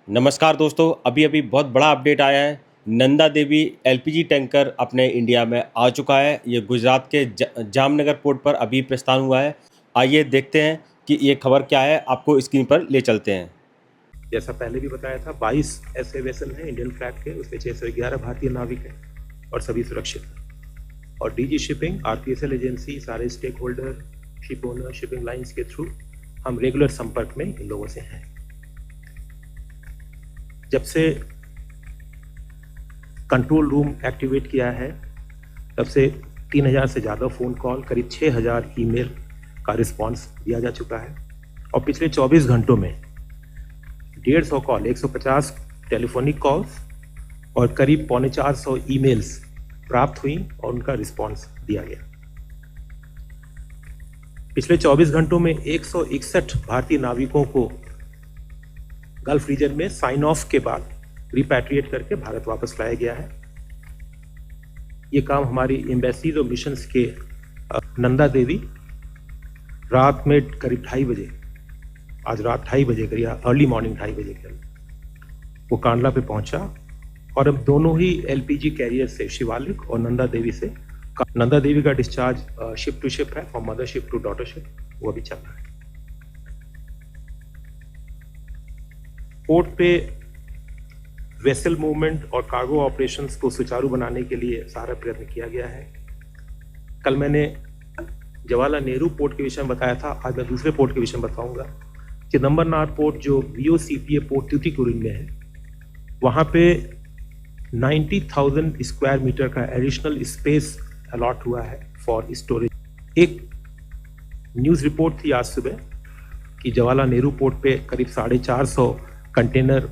नमस्कार दोस्तों, अभी अभी बहुत बड़ा अपडेट आया है। नंदा देवी एलपीजी टैंकर अपने इंडिया में आ चुका है। ये गुजरात के जामनगर पोर्ट पर अभी प्रस्थान हुआ है। आइए देखते हैं कि ये खबर क्या है, आपको स्क्रीन पर ले चलते हैं। जैसा पहले भी बताया था 22 ऐसे वेसल हैं इंडियन फ्लैग के, उसमें 611 भारतीय नाविक हैं और सभी सुरक्षित हैं। और डीजी शिपिंग, आरपीएसएल एजेंसी, सारे stakeholder, ship owner, shipping lines के थ्रू हम रेगुलर संपर्क में इन लोगों से हैं। जब से कंट्रोल रूम एक्टिवेट किया है तब से 3000 से ज़्यादा फ़ोन कॉल, करीब 6000 ईमेल का रिस्पांस दिया जा चुका है। और पिछले 24 घंटों में 150 कॉल, 150 टेलीफोनिक कॉल्स और करीब 450 ईमेल्स प्राप्त हुई और उनका रिस्पांस दिया गया। पिछले 24 घंटों में 161 भारतीय नाविकों को गल्फ रीजन में साइन ऑफ के बाद रिपैट्रिएट करके भारत वापस लाया गया है। ये काम हमारी एम्बेसीज और मिशंस के नंदा देवी रात में करीब 2:30 बजे, आज रात 2:30 बजे करीब अर्ली मॉर्निंग 2:30 बजे के वो कांडला पे पहुंचा। और अब दोनों ही एलपीजी कैरियर से, शिवालिक और नंदा देवी से, नंदा देवी का डिस्चार्ज शिप टू शिप है, from mother ship to daughter ship, वो अभी चल रहा है। पोर्ट पे वेसल मूवमेंट और कार्गो ऑपरेशंस को सुचारू बनाने के लिए सारा प्रयत्न किया गया है। कल मैंने जवाहरलाल नेहरू पोर्ट के विषय में बताया था, आज मैं दूसरे पोर्ट के विषय में बताऊंगा। चिदम्बरनार पोर्ट जो वीओसीपीए पोर्ट ट्यूटिकोरिन में है, वहाँ पे 90,000 स्क्वायर मीटर का एडिशनल स्पेस अलॉट हुआ है फॉर स्टोरेज। एक न्यूज़ रिपोर्ट थी आज सुबह कि जवाहरलाल नेहरू पोर्ट पे करीब 450 कंटेनर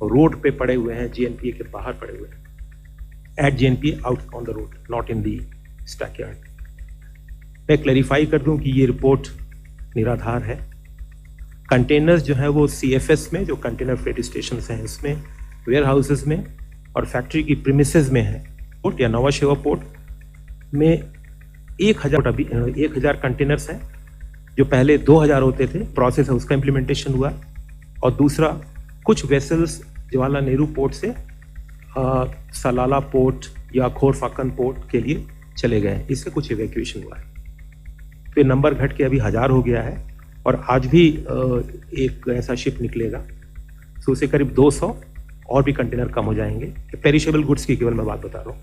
रोड पे पड़े हुए हैं, जेएनपीए के बाहर पड़े हुए हैं, at JNPA, out on the road, not in the stackyard. मैं क्लैरिफाई कर दूं कि ये रिपोर्ट निराधार है। कंटेनर्स जो है वो सीएफएस में, जो कंटेनर फ्रेट स्टेशन हैं, इसमें, वेयर हाउसेज में और फैक्ट्री की प्रीमिसेस में है। पोर्ट या नवा शेवा पोर्ट में 1000 कंटेनर्स हैं, जो पहले 2000 होते थे। प्रोसेस है उसका इम्प्लीमेंटेशन हुआ। और दूसरा, कुछ वेसल्स जवाहरलाल नेहरू पोर्ट से सलाला पोर्ट या खोरफाकन पोर्ट के लिए चले गए, इससे कुछ इवैक्यूएशन हुआ है। फिर नंबर घट के अभी 1000 हो गया है और आज भी एक ऐसा शिप निकलेगा, तो उसे करीब 200 और भी कंटेनर कम हो जाएंगे। पेरिशेबल गुड्स की केवल मैं बात बता रहा हूँ।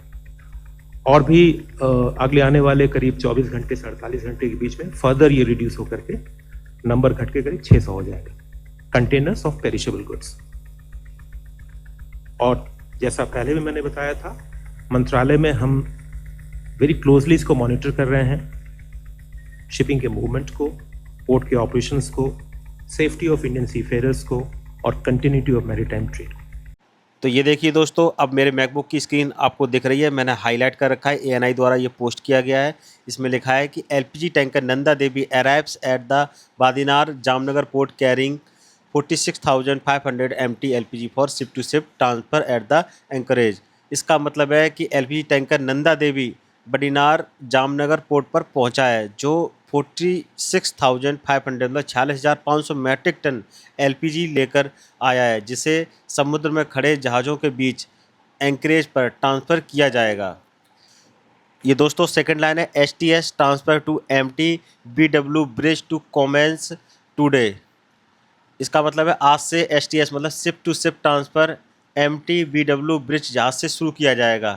और भी अगले आने वाले करीब 24 घंटे से 48 घंटे के बीच में फर्दर ये रिड्यूस होकर के नंबर घट के करीब 600 हो जाएगा कंटेनर्स ऑफ पेरिशेबल गुड्स। और जैसा पहले भी मैंने बताया था, मंत्रालय में हम वेरी क्लोजली इसको मॉनिटर कर रहे हैं, शिपिंग के मूवमेंट को, पोर्ट के ऑपरेशंस को, सेफ्टी ऑफ इंडियन सीफेयरर्स को और कंटिन्यूटी ऑफ मैरीटाइम ट्रेड। तो ये देखिए दोस्तों, अब मेरे मैकबुक की स्क्रीन आपको दिख रही है। मैंने हाईलाइट कर रखा है, एएनआई द्वारा ये पोस्ट किया गया है। इसमें लिखा है कि LPG tanker Nanda Devi arrives at the Vadinar Jamnagar port carrying 46,500 MT LPG for ship to ship transfer at the anchorage. इसका मतलब है कि LPG tanker Nanda Devi Vadinar Jamnagar port पर पहुंचा है, जो 46,500 मतलब 46,500 मैट्रिक टन एलपीजी लेकर आया है, जिसे समुद्र में खड़े जहाज़ों के बीच एंकरेज पर ट्रांसफ़र किया जाएगा। ये दोस्तों सेकंड लाइन है, STS transfer to MT BW bridge to commence today. इसका मतलब है आज से एसटीएस मतलब ship to ship transfer MT BW bridge जहाज से शुरू किया जाएगा।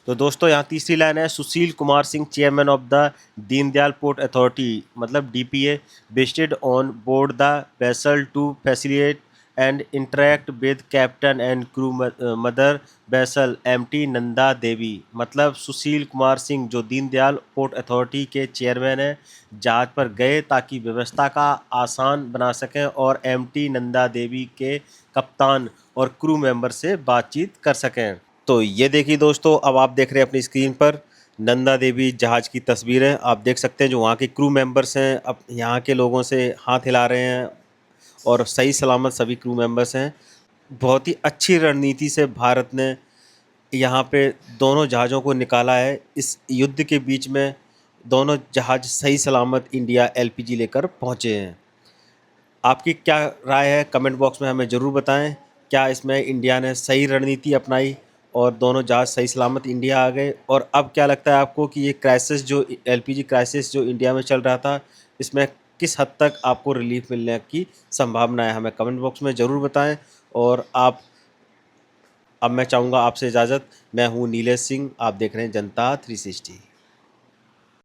तो दोस्तों यहाँ तीसरी लाइन है, Sushil Kumar Singh chairman of the Deendayal port authority मतलब DPA vested on board the vessel to facilitate and interact with captain and crew mother vessel MT Nanda Devi. मतलब सुशील कुमार सिंह जो दीनदयाल पोर्ट अथॉरिटी के चेयरमैन हैं, जहाज पर गए ताकि व्यवस्था का आसान बना सकें और एमटी नंदा देवी के कप्तान और क्रू मेंबर से बातचीत कर सकें। तो ये देखिए दोस्तों, अब आप देख रहे हैं अपनी स्क्रीन पर नंदा देवी जहाज़ की तस्वीरें। आप देख सकते हैं जो वहाँ के क्रू मेंबर्स हैं, अब यहाँ के लोगों से हाथ हिला रहे हैं और सही सलामत सभी क्रू मेंबर्स हैं। बहुत ही अच्छी रणनीति से भारत ने यहाँ पे दोनों जहाज़ों को निकाला है। इस युद्ध के बीच में दोनों जहाज़ सही सलामत इंडिया एलपीजी लेकर पहुँचे हैं। आपकी क्या राय है कमेंट बॉक्स में हमें ज़रूर बताएं। क्या इसमें इंडिया ने सही रणनीति अपनाई और दोनों जहाज सही सलामत इंडिया आ गए? और अब क्या लगता है आपको कि ये क्राइसिस जो एलपीजी क्राइसिस जो इंडिया में चल रहा था, इसमें किस हद तक आपको रिलीफ मिलने की संभावना है? हमें कमेंट बॉक्स में ज़रूर बताएं। और अब मैं चाहूँगा आपसे इजाज़त। मैं हूँ नीलेश सिंह, आप देख रहे हैं जनता 360।